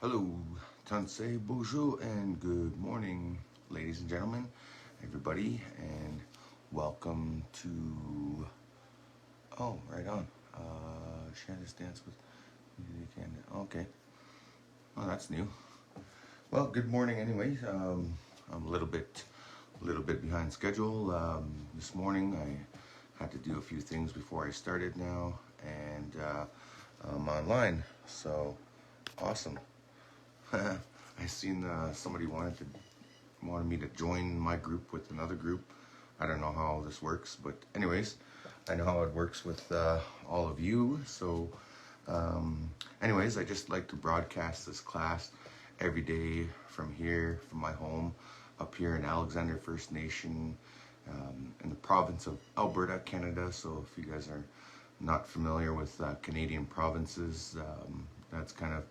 Hello, Tansei, bonjour, and good morning, ladies and gentlemen, everybody, and welcome to, right on, Shanda's Dance with okay, oh, that's new. Well, good morning anyways. I'm a little bit behind schedule. This morning I had to do a few things before I started now, and I'm online, so awesome. I seen somebody wanted me to join my group with another group. I don't know how all this works, but anyways, I know how it works with all of you. So, anyways, I just like to broadcast this class every day from here, from my home, up here in Alexander First Nation, in the province of Alberta, Canada. So, if you guys are not familiar with Canadian provinces, that's kind of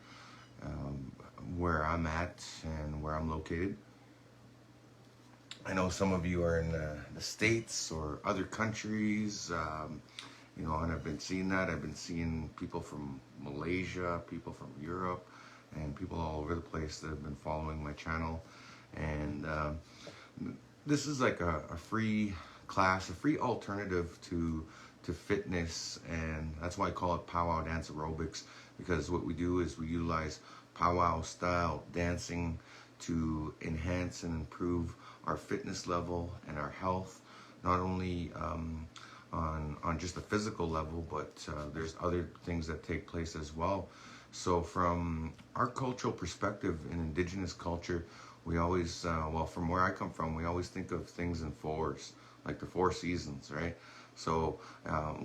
where I'm at and where I'm located. I know some of you are in the States or other countries, and I've been seeing that. I've been seeing people from Malaysia, people from Europe, and people all over the place that have been following my channel. And this is like a free class, a free alternative to fitness, and that's why I call it Pow-wow Dance Aerobics, because what we do is we utilize powwow style dancing to enhance and improve our fitness level and our health, not only on just a physical level, but there's other things that take place as well. So from our cultural perspective in Indigenous culture, we always, from where I come from, we always think of things in fours, like the four seasons, right? So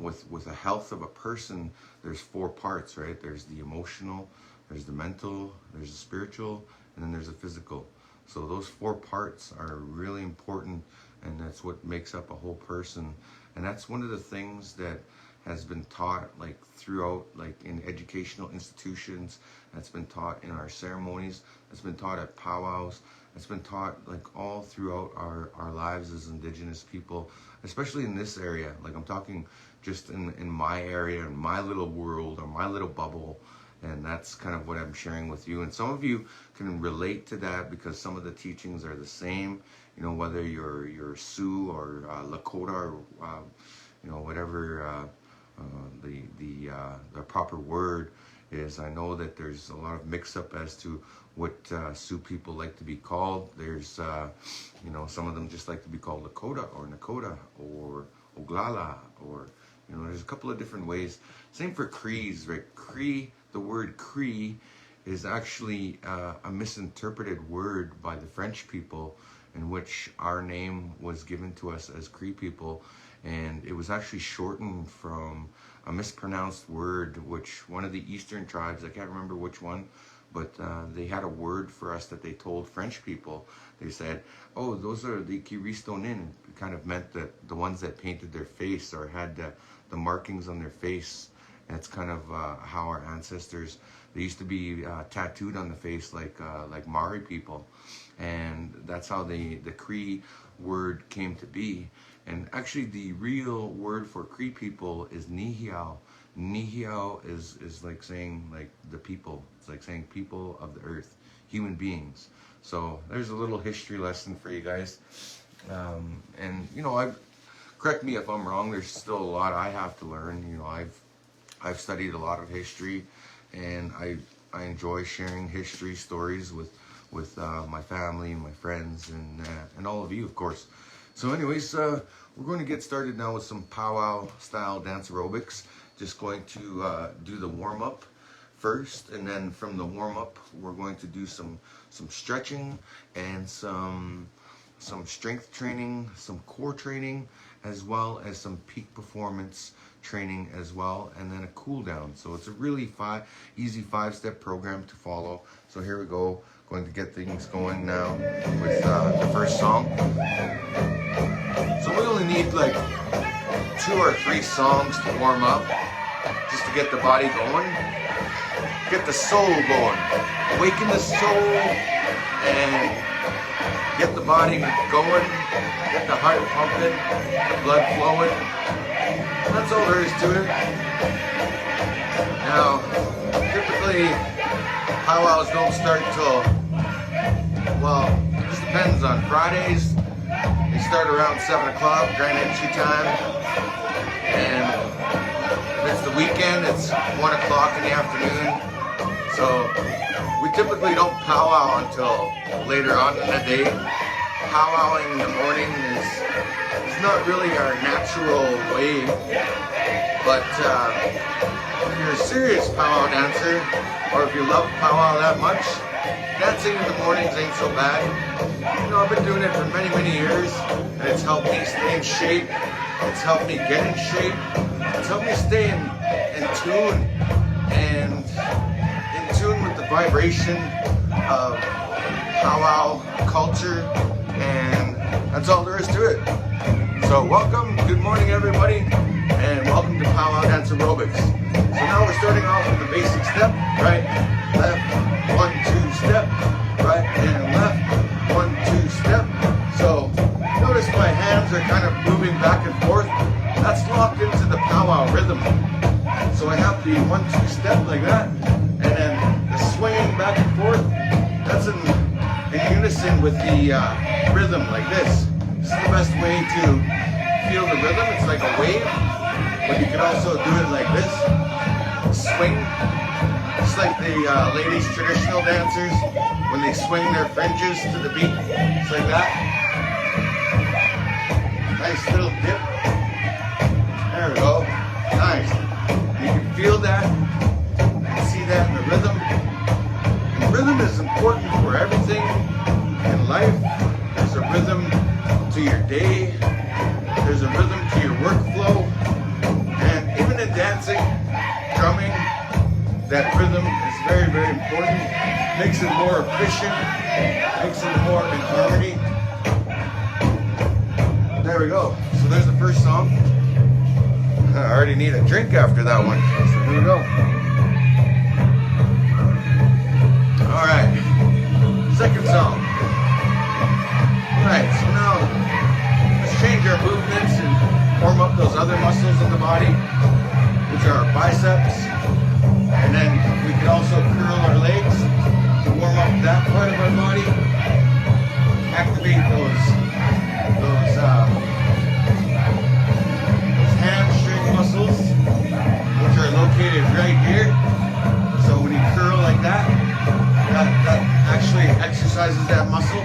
with the health of a person, there's four parts, right? There's the emotional, there's the mental, there's the spiritual, and then there's the physical. So those four parts are really important, and that's what makes up a whole person. And that's one of the things that has been taught like throughout, like in educational institutions, that's been taught in our ceremonies, that's been taught at powwows, that's been taught like all throughout our lives as Indigenous people, especially in this area. Like I'm talking just in my area, in my little world or my little bubble. And that's kind of what I'm sharing with you. And some of you can relate to that because some of the teachings are the same. Whether you're Sioux or Lakota or whatever the proper word is. I know that there's a lot of mix-up as to what Sioux people like to be called. There's some of them just like to be called Lakota or Nakota or Oglala, or there's a couple of different ways. Same for Crees, right? Cree. The word Cree is actually a misinterpreted word by the French people, in which our name was given to us as Cree people, and it was actually shortened from a mispronounced word, which one of the eastern tribes, I can't remember which one, but they had a word for us that they told French people. They said, oh, those are the Kiristonin. It kind of meant that the ones that painted their face or had the markings on their face. That's kind of how our ancestors, they used to be tattooed on the face like Maori people. And that's how the Cree word came to be. And actually the real word for Cree people is Nihiao. Nihiao is like saying like the people. It's like saying people of the earth, human beings. So there's a little history lesson for you guys. And correct me if I'm wrong, there's still a lot I have to learn. I've studied a lot of history, and I enjoy sharing history stories with my family and my friends and all of you, of course. So anyways, we're going to get started now with some powwow style dance aerobics. Just going to do the warm-up first, and then from the warm-up we're going to do some stretching and some strength training, some core training, as well as some peak performance training as well, and then a cool down. So it's a really easy five-step program to follow. So here we go, going to get things going now with the first song. So we only need like 2 or 3 songs to warm up, just to get the body going, get the soul going, awaken the soul, and get the body going, get the heart pumping, the blood flowing. That's all there is to it. Now, typically, powwows don't start till, well, it just depends. On Fridays, they start around 7 o'clock, grand entry time. And if it's the weekend, it's 1 o'clock in the afternoon. So we typically don't powwow until later on in the day. Powwowing in the morning is not really our natural way. But if you're a serious powwow dancer, or if you love powwow that much, dancing in the mornings ain't so bad. You know, I've been doing it for many, many years, and it's helped me stay in shape. It's helped me get in shape. It's helped me stay in tune, and in tune with the vibration of powwow culture, and that's all there is to it. So welcome, good morning everybody, and welcome to Pow-wow Dance Aerobics. So now we're starting off with the basic step, right, left, 1, 2, step, right and left, 1, 2, step. So notice my hands are kind of moving back and forth. That's locked into the powwow rhythm. So I have the 1, 2 step like that, and then the swinging back and forth, that's in unison with the rhythm like this. This is the best way to feel the rhythm. It's like a wave, but you can also do it like this. Swing, just like the ladies' traditional dancers when they swing their fringes to the beat. It's like that. Nice little dip. There we go. Nice. You can feel that. You can see that in the rhythm. And rhythm is important for everything in life. There's a rhythm to your day. There's a rhythm to your workflow. And even in dancing, drumming, that rhythm is very, very important. Makes it more efficient. Makes it more in harmony. There we go. So there's the first song. I already need a drink after that one. So here we go. Alright. Second song. Alright, so now let's change our movements and warm up those other muscles in the body, which are our biceps. And then we can also curl our legs to warm up that part of our body. Activate those hamstring muscles, which are located right here. So when you curl like that, that actually exercises that muscle.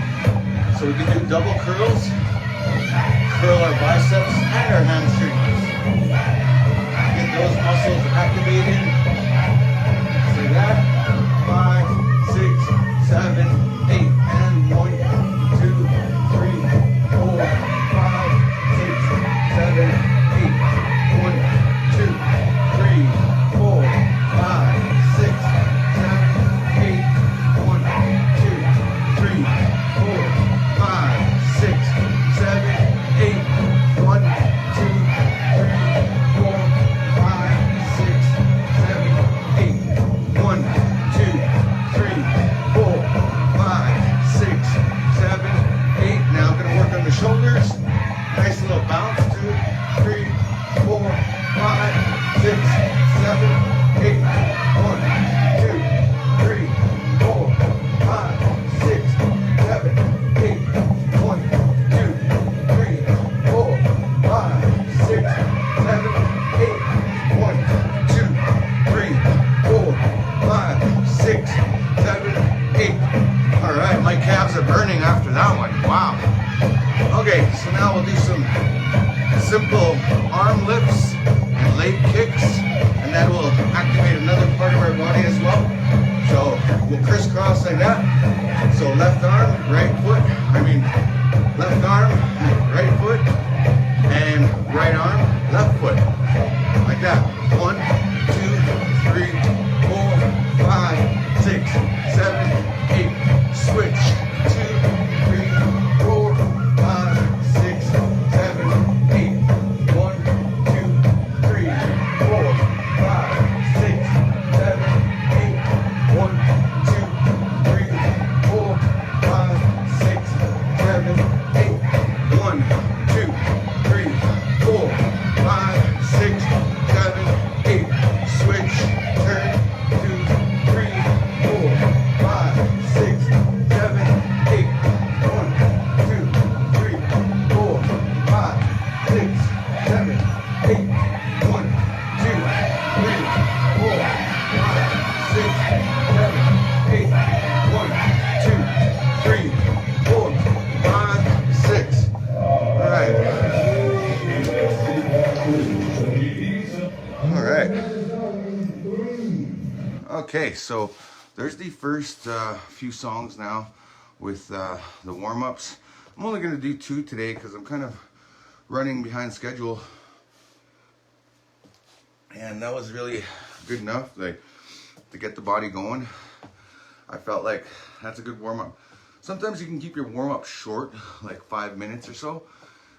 So we can do double curls, curl our biceps and our hamstrings. Get those muscles activated. So that, 5, 6, 7, 8, and 1, 2, 3, 4, 5, 6, 7, 8, 1, 2, 3, 4, 5, 6, 7, 8, 1, 2, 3, 4, 5, 6, 7, 8, 1, 2, 3, 4, 5, 6, 7, 8, 1, 2, 3, 4, 5, 6, 7, 8. Now I'm going to work on the shoulders. Nice little bounce. 2, 3, 4, 5, 6, 7, 8. 1, 2, 3, 4, 5, 6, 7, 8. 1, 2, 3, 4, 5, 6, 7, 8. 1, 2, 3, 4, 5, 6, 7, 8. All right, my calves are burning after that one. Wow. Okay, so now we'll do some simple arm lifts and leg kicks, and that will activate another part of our body as well. So we'll crisscross like that. So left arm, right foot, left arm, right foot, and right arm, left foot. Like that. 1, 2, 3, 4, 5, 6, 7, 8. Switch. 2, 3, 4, 5, 6, 7, 8. 1, 2, 3, 4, 5, 6, 7, 8. 1, 2, 3, 4, 5, 6, 7, 8. 1, 2, 3, 4, 5, 6, 7, 8. Switch, turn, Okay, so there's the first few songs now with the warm-ups. I'm only going to do 2 today because I'm kind of running behind schedule. And that was really good enough, like, to get the body going. I felt like that's a good warm-up. Sometimes you can keep your warm-up short, like 5 minutes or so,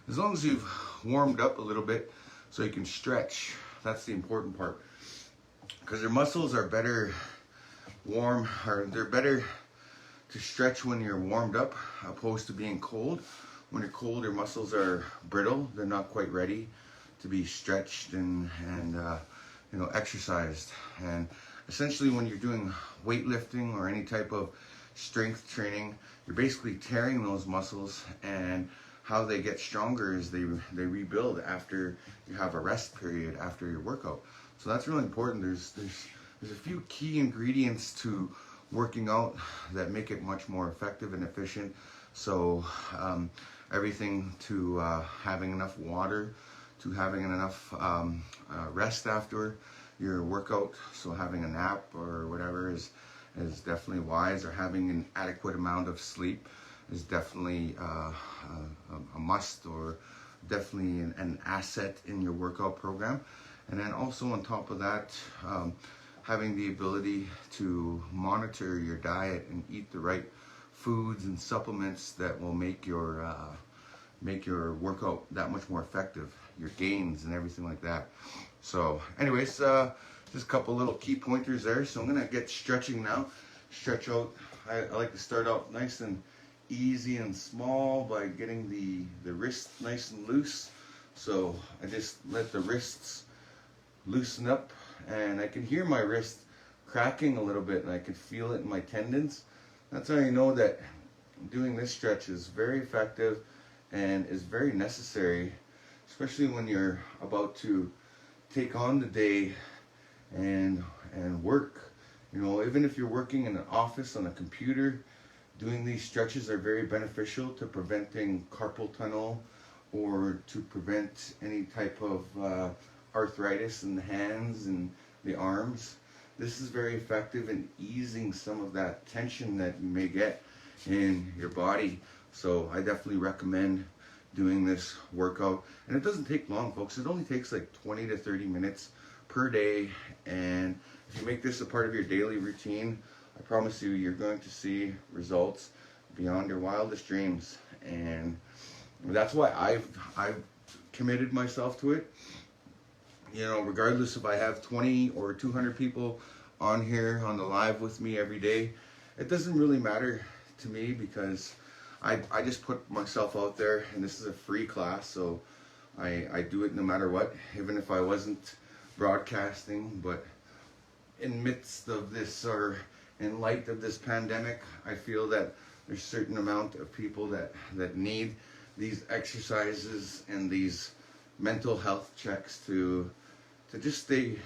as long as you've warmed up a little bit so you can stretch. That's the important part, because your muscles are better warm, or they're better to stretch when you're warmed up opposed to being cold. When you're cold, your muscles are brittle. They're not quite ready to be stretched and exercised. And essentially, when you're doing weightlifting or any type of strength training, you're basically tearing those muscles, and how they get stronger is they rebuild after you have a rest period after your workout. So that's really important. There's a few key ingredients to working out that make it much more effective and efficient. So everything to having enough water, to having enough rest after your workout. So having a nap or whatever is definitely wise, or having an adequate amount of sleep is definitely a must, or definitely an asset in your workout program. And then also on top of that, having the ability to monitor your diet and eat the right foods and supplements that will make your workout that much more effective, your gains and everything like that. So anyways, just a couple little key pointers there. So I'm gonna get stretching now. Stretch out. I like to start out nice and easy and small by getting the wrist nice and loose. So I just let the wrists loosen up, and I can hear my wrist cracking a little bit, and I can feel it in my tendons. That's how you know that doing this stretch is very effective and is very necessary, especially when you're about to take on the day and work. You know, even if you're working in an office on a computer, doing these stretches are very beneficial to preventing carpal tunnel, or to prevent any type of arthritis in the hands and the arms. This is very effective in easing some of that tension that you may get in your body. So I definitely recommend doing this workout. And it doesn't take long, folks. It only takes like 20 to 30 minutes per day. And if you make this a part of your daily routine, I promise you, you're going to see results beyond your wildest dreams. And that's why I've committed myself to it. You know, regardless if I have 20 or 200 people on here on the live with me every day, it doesn't really matter to me, because I just put myself out there, and this is a free class, so I do it no matter what, even if I wasn't broadcasting. But in midst of this, or in light of this pandemic, I feel that there's a certain amount of people that need these exercises and these mental health checks to just stay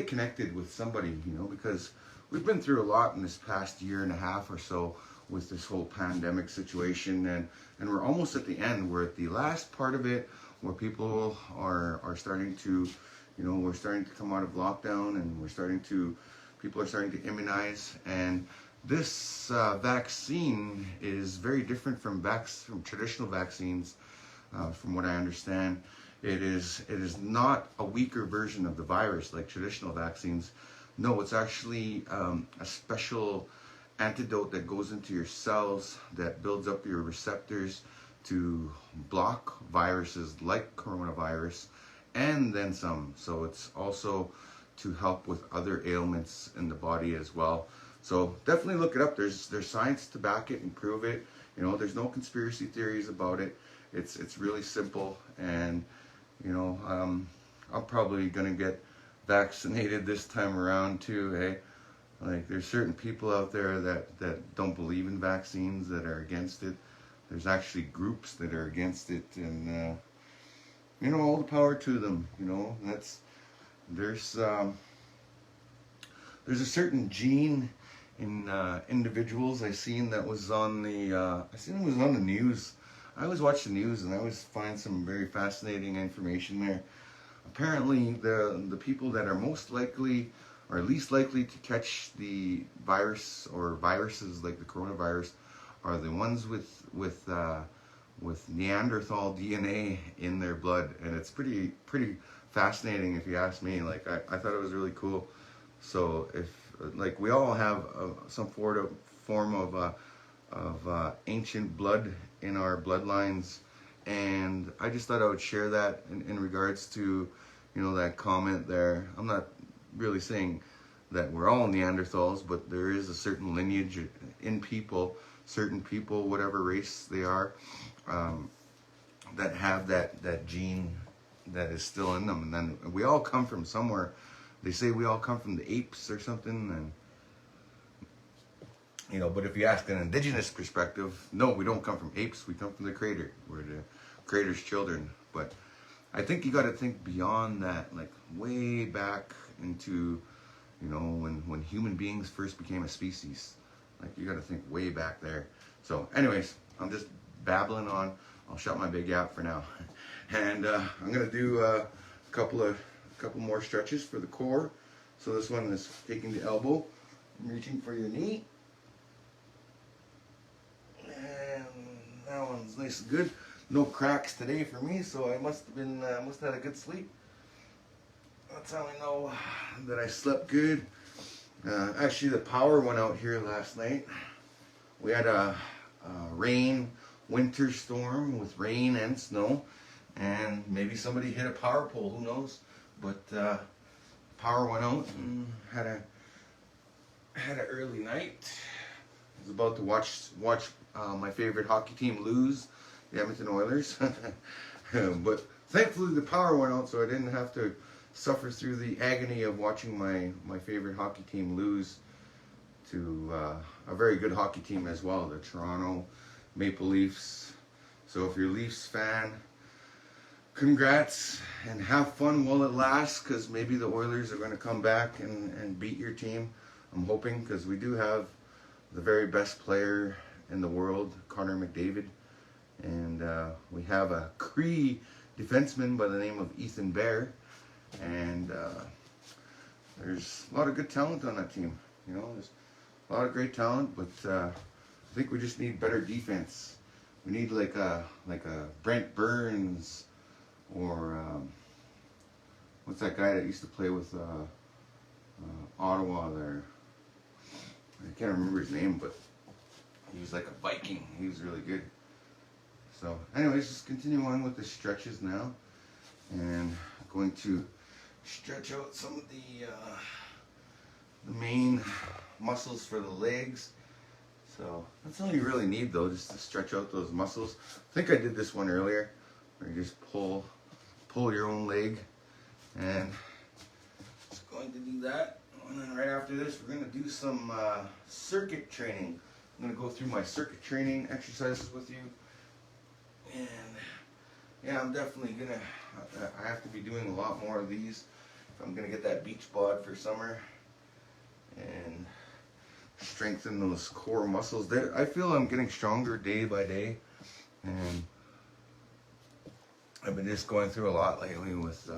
connected with somebody, you know, because we've been through a lot in this past year and a half or so with this whole pandemic situation, and we're almost at the end. We're at the last part of it, where people are starting to, you know, we're starting to come out of lockdown, and people are starting to immunize. And this vaccine is very different from traditional vaccines, from what I understand. It is not a weaker version of the virus like traditional vaccines. No, it's actually a special antidote that goes into your cells that builds up your receptors to block viruses like coronavirus, and then some. So it's also to help with other ailments in the body as well. So definitely look it up. There's science to back it and prove it. You know, there's no conspiracy theories about it. It's really simple. And you know, I'm probably gonna get vaccinated this time around too, hey? Like, there's certain people out there that don't believe in vaccines, that are against it. There's actually groups that are against it, and you know, all the power to them. You know, there's a certain gene in individuals I seen that was on the news. I always watch the news, and I always find some very fascinating information there. Apparently, the people that are most likely are least likely to catch the virus or viruses like the coronavirus are the ones with Neanderthal DNA in their blood, and it's pretty fascinating if you ask me. Like I thought it was really cool. So if like we all have some form of ancient blood in our bloodlines, and I just thought I would share that in regards to, you know, that comment there. I'm not really saying that we're all Neanderthals, but there is a certain lineage in people, certain people, whatever race they are, that have that gene that is still in them. And then we all come from somewhere. They say we all come from the apes or something, and you know, but if you ask an indigenous perspective, no, we don't come from apes, we come from the Creator. We're the Creator's children. But I think you got to think beyond that, like way back into, you know, when human beings first became a species. Like you got to think way back there. So anyways, I'm just babbling on. I'll shut my big yap for now. And I'm going to do a couple more stretches for the core. So this one is taking the elbow, reaching for your knee. And that one's nice and good. No cracks today for me, so I must have had a good sleep. That's how I know that I slept good. Actually, the power went out here last night. We had a winter storm with rain and snow, and maybe somebody hit a power pole, who knows? But power went out and had an early night. I was about to watch my favorite hockey team lose, the Edmonton Oilers. But thankfully the power went out, so I didn't have to suffer through the agony of watching my favorite hockey team lose to a very good hockey team as well, the Toronto Maple Leafs. So if you're a Leafs fan, congrats and have fun while it lasts, because maybe the Oilers are going to come back and beat your team. I'm hoping, because we do have the very best player in the world, Connor McDavid, and we have a Cree defenseman by the name of Ethan Bear, and there's a lot of good talent on that team. You know, there's a lot of great talent, but I think we just need better defense. We need like a Brent Burns, or what's that guy that used to play with Ottawa there? I can't remember his name, but he was like a Viking. He was really good. So anyways, just continue on with the stretches now, and I'm going to stretch out some of the main muscles for the legs. So that's all you really need, though, just to stretch out those muscles. I think I did this one earlier, where you just pull your own leg, and just going to do that. And then right after this, we're going to do some circuit training. I'm going to go through my circuit training exercises with you. And yeah, I'm definitely going to, I have to be doing a lot more of these if I'm going to get that beach bod for summer and strengthen those core muscles. I feel I'm getting stronger day by day, and I've been just going through a lot lately with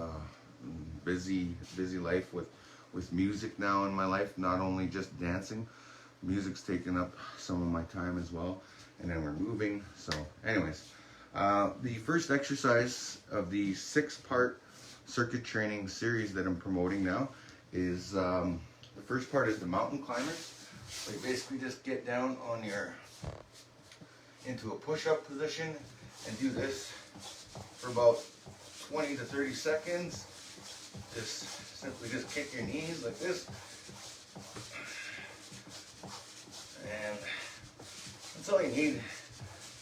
busy life with music now in my life, not only just dancing. Music's taken up some of my time as well, and then we're moving. So anyways, the first exercise of the 6-part circuit training series that I'm promoting now is the first part is the mountain climbers. So you basically just get down on into a push-up position and do this for about 20 to 30 seconds. Simply kick your knees like this. And that's all you need,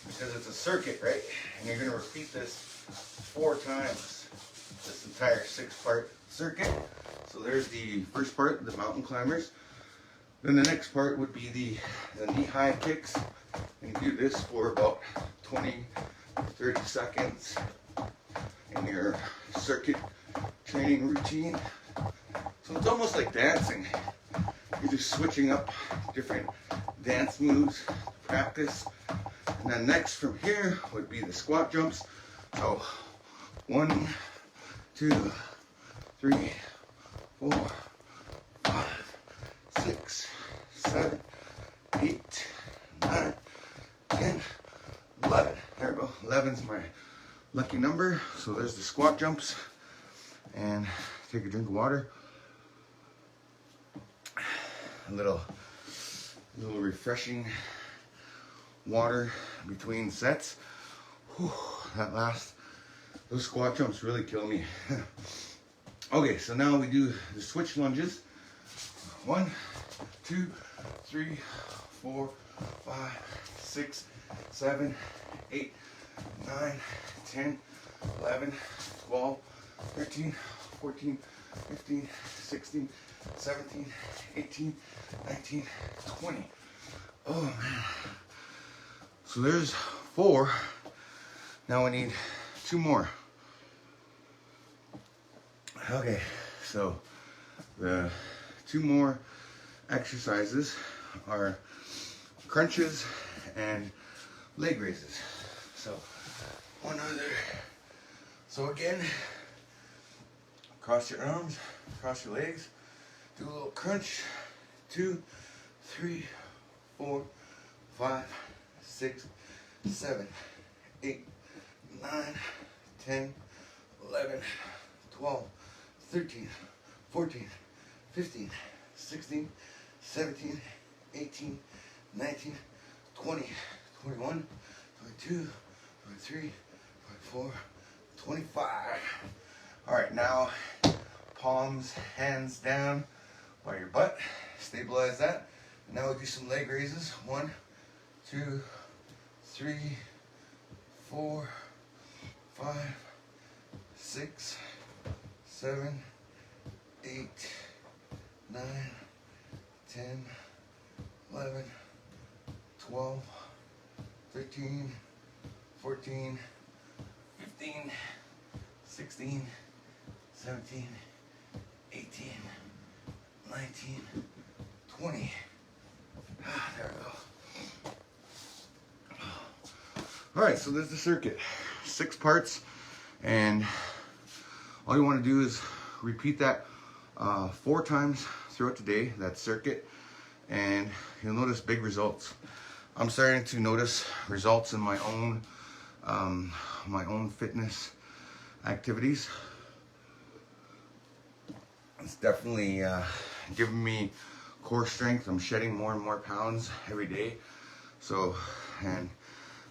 because it's a circuit, right? And you're going to repeat this 4 times, this entire 6-part circuit. So there's the first part, the mountain climbers. Then the next part would be the knee-high kicks. And you do this for about 20 to 30 seconds in your circuit training routine. So it's almost like dancing. You're just switching up different dance moves to practice. And then next from here would be the squat jumps. So 1, 2, 3, 4, 5, 11. There we go. 11's my lucky number. So there's the squat jumps. And take a drink of water. A little refreshing water between sets. Whew, those squat jumps really kill me. Okay, so now we do the switch lunges. 1, 2, 3, 4, 5, 6, 7, 8, 9, 10, 11, 12, 13, 14, 15, 16, 17, 18, 19, 20. Oh man. So there's 4. Now we need 2 more. Okay, so the 2 more exercises are crunches and leg raises. So one other. So again, cross your arms, cross your legs, do a little crunch. 2, 3, 4, 5, 6, 7, 8, 9, 10, 11, 12, 13, 14, 15, 16, 17, 18, 19, 20, 21, 22, 23, 24, 25. All right, now palms, hands down by your butt. Stabilize that. And now we'll do some leg raises. 1, 2, 3, 4, 5, 6, 7, 8, 9, 10, 11, 12, 13, 14, 15, 16, 17, 18, 19, 20. There we go. All right, so there's the circuit. 6 parts, and all you want to do is repeat that 4 times throughout the day, that circuit, and you'll notice big results. I'm starting to notice results in my own fitness activities. It's definitely giving me core strength. I'm shedding more and more pounds every day. So, and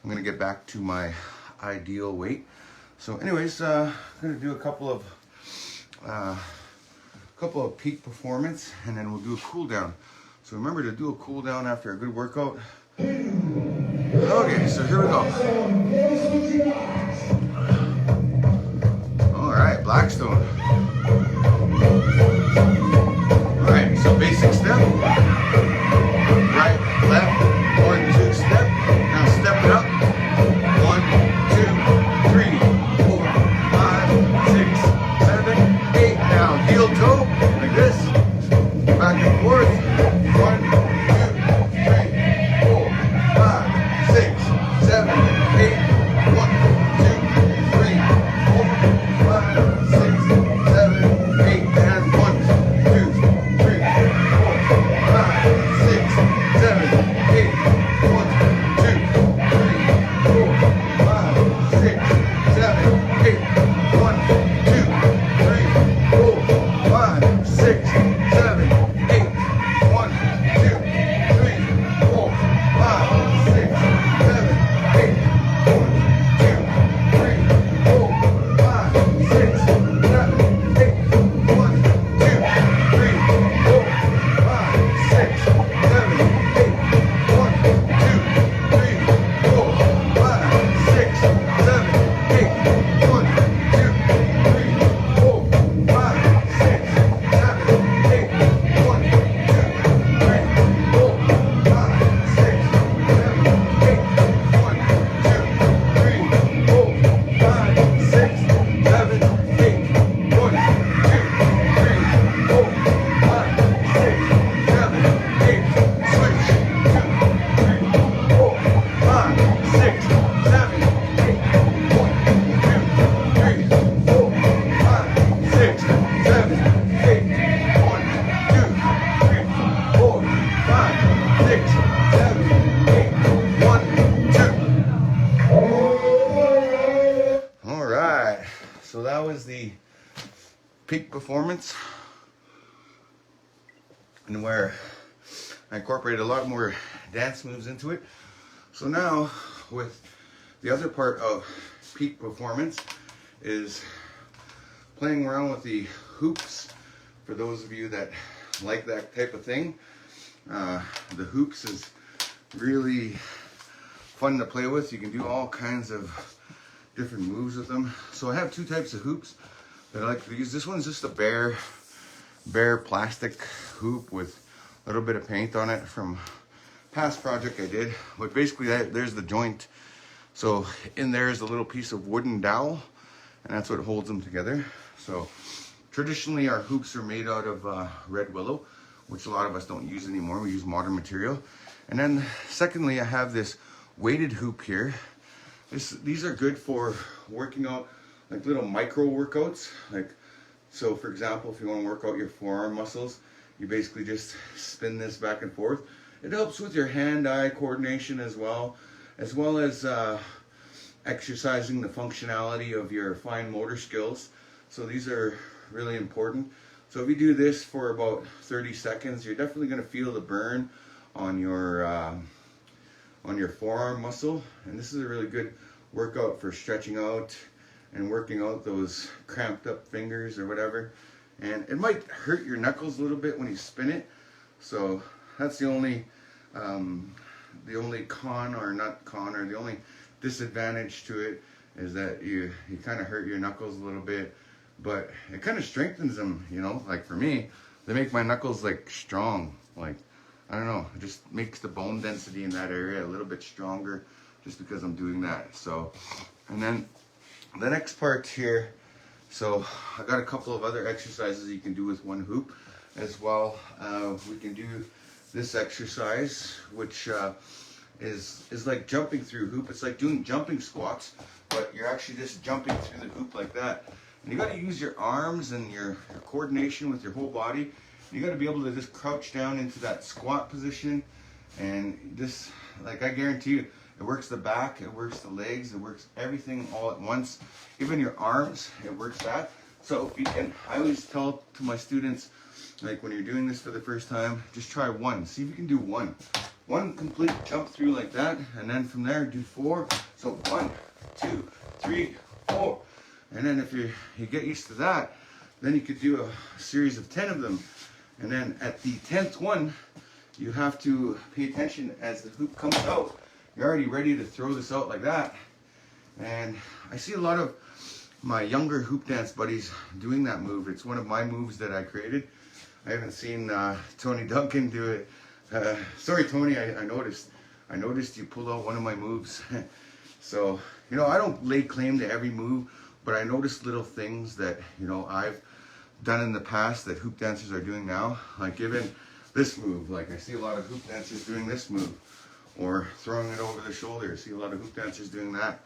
I'm gonna get back to my ideal weight. So anyways, I'm gonna do a couple of peak performance, and then we'll do a cool down. So remember to do a cool down after a good workout. Okay, so here we go. All right, Blackstone. All right, so basic step. Right, left, 1, 2 step. Now step it up. 1, 2, 3, 4, 5, 6, 7, 8. Now heel toe, like this. Back and forth. 1, 2, 3, 4, 5, 6, 7, 8. 1, 2, 3, 4, 5, 6, 7, 8. And 1, 2, 3, 4, 5, peak performance, and where I incorporated a lot more dance moves into it. So now with the other part of peak performance is playing around with the hoops. For those of you that like that type of thing, the hoops is really fun to play with. You can do all kinds of different moves with them. So I have two types of hoops that I like to use. This one's just a bare plastic hoop with a little bit of paint on it from past project I did. But basically there's the joint. So in there is a little piece of wooden dowel, and that's what holds them together. So traditionally our hoops are made out of red willow, which a lot of us don't use anymore. We use modern material. And then secondly, I have this weighted hoop here. These are good for working out like little micro workouts. So for example, if you want to work out your forearm muscles, you basically just spin this back and forth. It helps with your hand-eye coordination as well as exercising the functionality of your fine motor skills. So these are really important. So if you do this for about 30 seconds, you're definitely going to feel the burn on your forearm muscle. And this is a really good workout for stretching out and working out those cramped up fingers or whatever. And it might hurt your knuckles a little bit when you spin it. So that's the only the only disadvantage to it is that you kind of hurt your knuckles a little bit, but it kind of strengthens them, you know. Like for me, they make my knuckles like strong. Like, I don't know, it just makes the bone density in that area a little bit stronger just because I'm doing that. So, and then the next part here, so I got a couple of other exercises you can do with one hoop as well. We can do this exercise, which is like jumping through hoop. It's like doing jumping squats, but you're actually just jumping through the hoop like that. And you got to use your arms and your coordination with your whole body. You got to be able to just crouch down into that squat position, and this, like, I guarantee you, it works the back, it works the legs, it works everything all at once. Even your arms, it works that. So if you can, I always tell to my students, like when you're doing this for the first time, just try one. See if you can do one complete jump through like that, and then from there do 4. So 1, 2, 3, 4. And then if you get used to that, then you could do a series of 10 of them. And then at the 10th one, you have to pay attention as the hoop comes out. You're already ready to throw this out like that. And I see a lot of my younger hoop dance buddies doing that move. It's one of my moves that I created. I haven't seen Tony Duncan do it. Sorry, Tony, I noticed you pulled out one of my moves. So, you know, I don't lay claim to every move, but I noticed little things that, you know, I've done in the past that hoop dancers are doing now. Like even this move, like I see a lot of hoop dancers doing this move, or throwing it over the shoulder. I see a lot of hoop dancers doing that.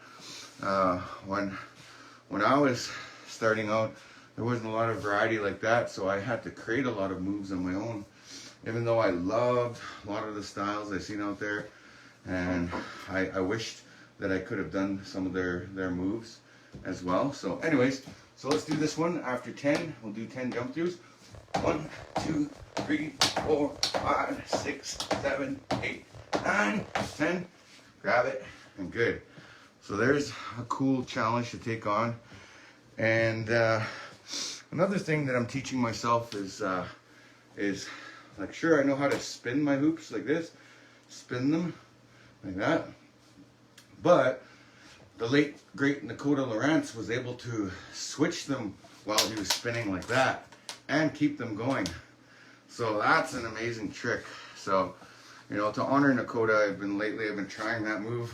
When I was starting out, there wasn't a lot of variety like that, so I had to create a lot of moves on my own. Even though I loved a lot of the styles I seen out there, and I wished that I could have done some of their moves as well. So anyways, so let's do this one. After 10, we'll do 10 jump throughs. 1, 2, 3, 4, 5, 6, 7, 8, 9, 10. Grab it, and good. So there's a cool challenge to take on. And another thing that I'm teaching myself is like, sure, I know how to spin my hoops like this, spin them like that, but the late great Nakota Lawrence was able to switch them while he was spinning like that and keep them going. So that's an amazing trick. So, you know, to honor Nakota, I've been trying that move.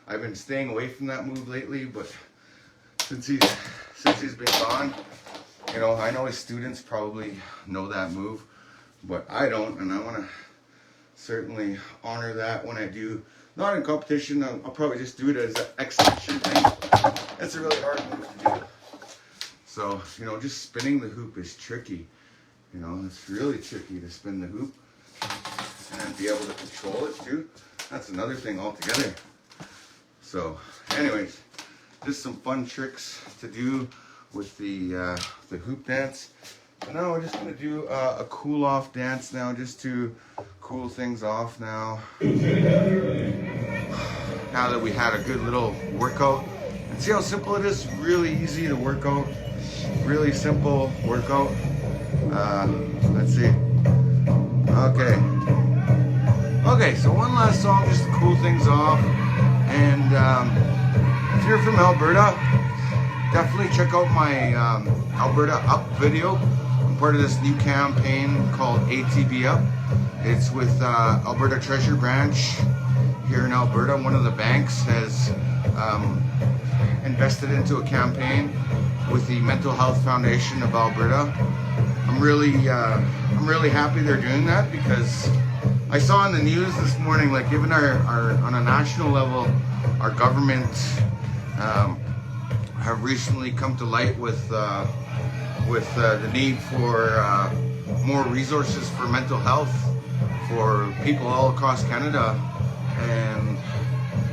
I've been staying away from that move lately, but since he's been gone, you know, I know his students probably know that move, but I don't, and I want to certainly honor that when I do. Not in competition, I'll probably just do it as an exhibition thing. It's a really hard move to do. So, you know, just spinning the hoop is tricky. You know, it's really tricky to spin the hoop and be able to control it too. That's another thing altogether. So, anyways, just some fun tricks to do with the hoop dance. And now we're just gonna do a cool off dance now, just to cool things off now. Now that we had a good little workout. And see how simple it is? Really easy to work out. Really simple workout. Let's see. Okay. Okay, so one last song just to cool things off. And if you're from Alberta, definitely check out my Alberta Up video. I'm part of this new campaign called ATB Up. It's with Alberta Treasure Branch here in Alberta. One of the banks has invested into a campaign with the Mental Health Foundation of Alberta. I'm really happy they're doing that, because I saw in the news this morning, like, even our on a national level, our government have recently come to light with the need for more resources for mental health for people all across Canada. And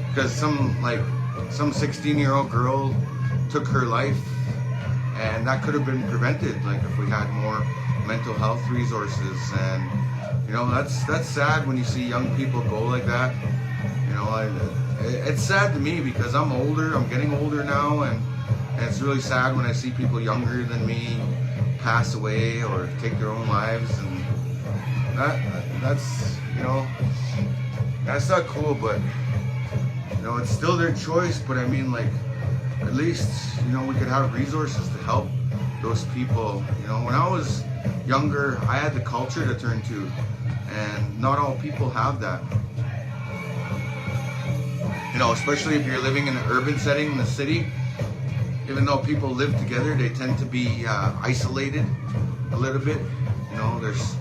because some 16-year-old girl took her life, and that could have been prevented, like, if we had more mental health resources. And you know, that's sad when you see young people go like that. You know, it's sad to me, because I'm older, I'm getting older now, and it's really sad when I see people younger than me pass away or take their own lives. And that's, you know, that's not cool. But you know, it's still their choice. But I mean, like, at least, you know, we could have resources to help those people. You know, when I was younger, I had the culture to turn to, and not all people have that. You know, especially if you're living in an urban setting in the city, even though people live together, they tend to be isolated a little bit. You know, there's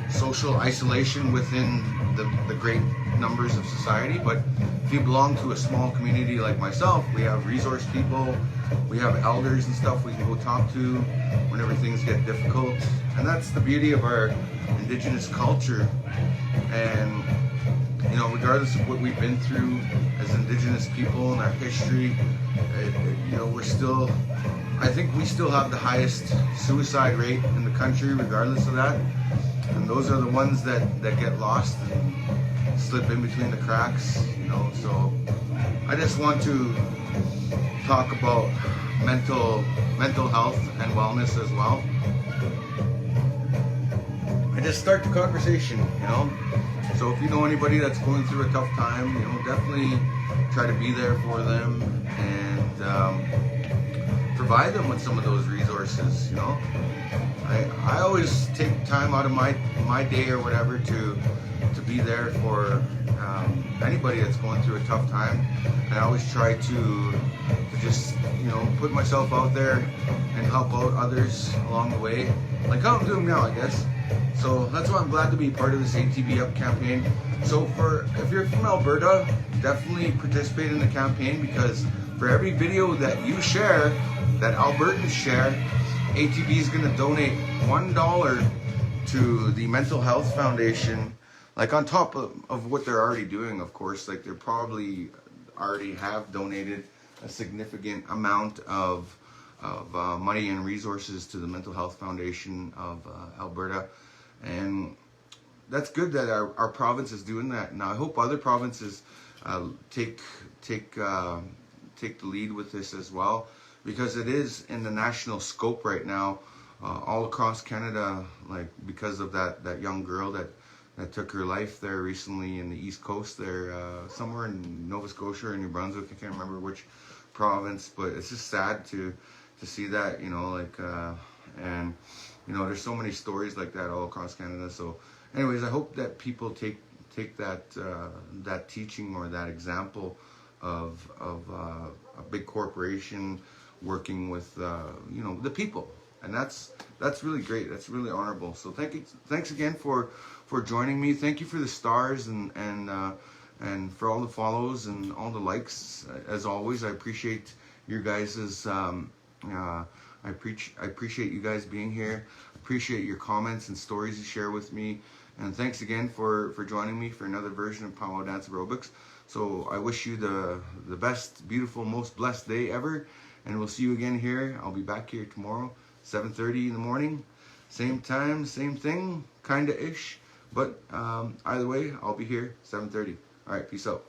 social isolation within the great numbers of society. But if you belong to a small community like myself, we have resource people, we have elders and stuff we can go talk to whenever things get difficult. And that's the beauty of our Indigenous culture. And you know, regardless of what we've been through as Indigenous people and our history, you know, I think we still have the highest suicide rate in the country regardless of that. And those are the ones that get lost and slip in between the cracks, you know. So I just want to talk about mental health and wellness as well. And just start the conversation, you know. So if you know anybody that's going through a tough time, you know, definitely try to be there for them and provide them with some of those resources, you know. I always take time out of my day or whatever to be there for anybody that's going through a tough time. And I always try to just, you know, put myself out there and help out others along the way, like how I'm doing now, I guess. So that's why I'm glad to be part of this ATB Up campaign. So if you're from Alberta, definitely participate in the campaign, because for every video that you share, that Albertans share, ATB is going to donate $1 to the Mental Health Foundation, like on top of what they're already doing, of course. Like, they probably already have donated a significant amount of money and resources to the Mental Health Foundation of Alberta. And that's good that our province is doing that. Now I hope other provinces take the lead with this as well, because it is in the national scope right now, all across Canada, like, because of that young girl that took her life there recently in the East Coast there, somewhere in Nova Scotia or New Brunswick. I can't remember which province, but it's just sad to see that, you know, like, and you know, there's so many stories like that all across Canada. So anyways, I hope that people take that teaching or that example of a big corporation working with you know, the people. And that's really great. That's really honorable. So thanks again for joining me. Thank you for the stars and for all the follows and all the likes. As always, I appreciate your guys's I appreciate you guys being here. I appreciate your comments and stories you share with me. And thanks again for joining me for another version of Pow-wow Dance Aerobics. So I wish you the best, beautiful, most blessed day ever. and we'll see you again here. I'll be back here tomorrow, 7:30 in the morning. Same time, same thing, kinda-ish. But either way, I'll be here, 7:30. All right, peace out.